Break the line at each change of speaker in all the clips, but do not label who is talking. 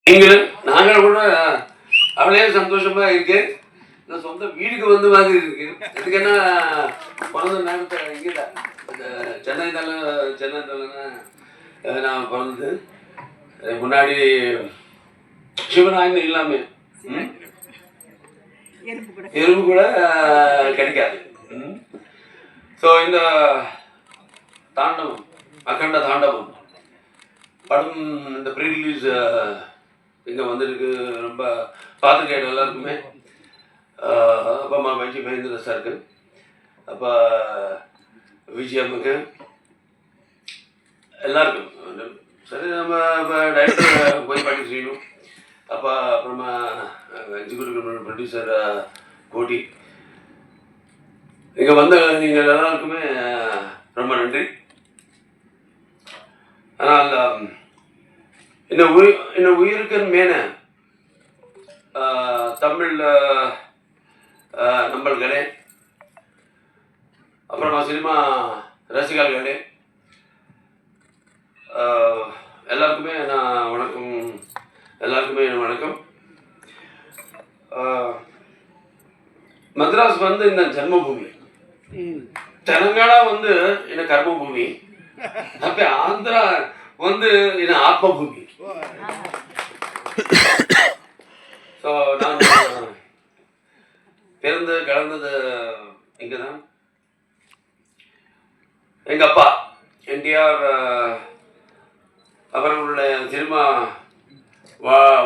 நீங்களும் நாங்கள் கூட அவளே சந்தோஷமா இருக்கு. நான் சொந்த வீடுக்கு வந்து மாதிரி இருக்கு. எதுக்குன்னா பிறந்த நேரத்தில் இங்கே தான் சென்னை தானே நான் பிறந்தது. முன்னாடி சிவனாயின்னு இல்லாம எறும்பு கூட கிடைக்காது. ஸோ இந்த தாண்டவம், அகண்ட தாண்டவம் படம் இந்த ப்ரீ ரிலீஸ் இங்கே வந்திருக்கு. ரொம்ப பார்த்துருக்கேன் எல்லாருக்குமே. அப்பா அம்மா வஞ்சி மகேந்திர சாருக்கு, அப்போ விஜயம்முக்கு, எல்லாருக்கும். சரி, நம்ம இப்போ டைரக்டர் போய் பாட்டி செய்யணும். அப்போ அப்புறமா எக்ஸிக்யூட்டிவ் ப்ரொடியூசர் கோட்டி, இங்கே வந்த நீங்கள் எல்லாருக்குமே ரொம்ப நன்றி. ஆனால் இந்த உயிருக்கு மேன தமிழ் நம்பர்களே, அப்புறமா சினிமா ரசிகர்களே, எல்லாருக்குமே நான் வணக்கம். எல்லாருக்குமே வணக்கம். மദ്രാஸ் வந்து இந்த ஜன்மபூமி, தெலுங்கானா வந்து இந்த கர்மபூமி, அப்ப ஆந்திரா வந்து இந்த ஆத்மபூமி. ஸோ நான் பிறந்து கலந்தது இங்கே தான். எங்கள் அப்பா என்டிஆர் அவர்களுடைய சினிமா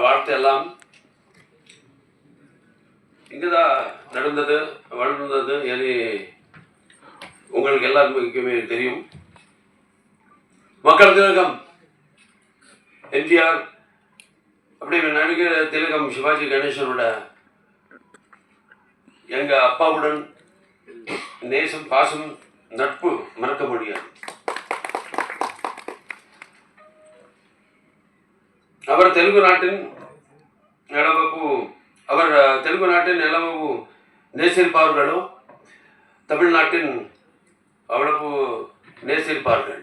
வாழ்த்து எல்லாம் இங்கே தான் நடந்தது, வளர்ந்தது. ஏன்னு உங்களுக்கு எல்லாருக்குமே தெரியும். மக்கள் திலகம் எம்ஜிஆர், அப்படி நடிகர் திலகம் சிவாஜி கணேசனோட எங்கள் அப்பாவுடன் நேசம், பாசம், நட்பு மறக்க முடியாது. அவர் தெலுங்கு நாட்டின் நிலவப்பு நேசிருப்பார்களோ தமிழ்நாட்டின் அவ்வளவு நேசிருப்பார்கள்.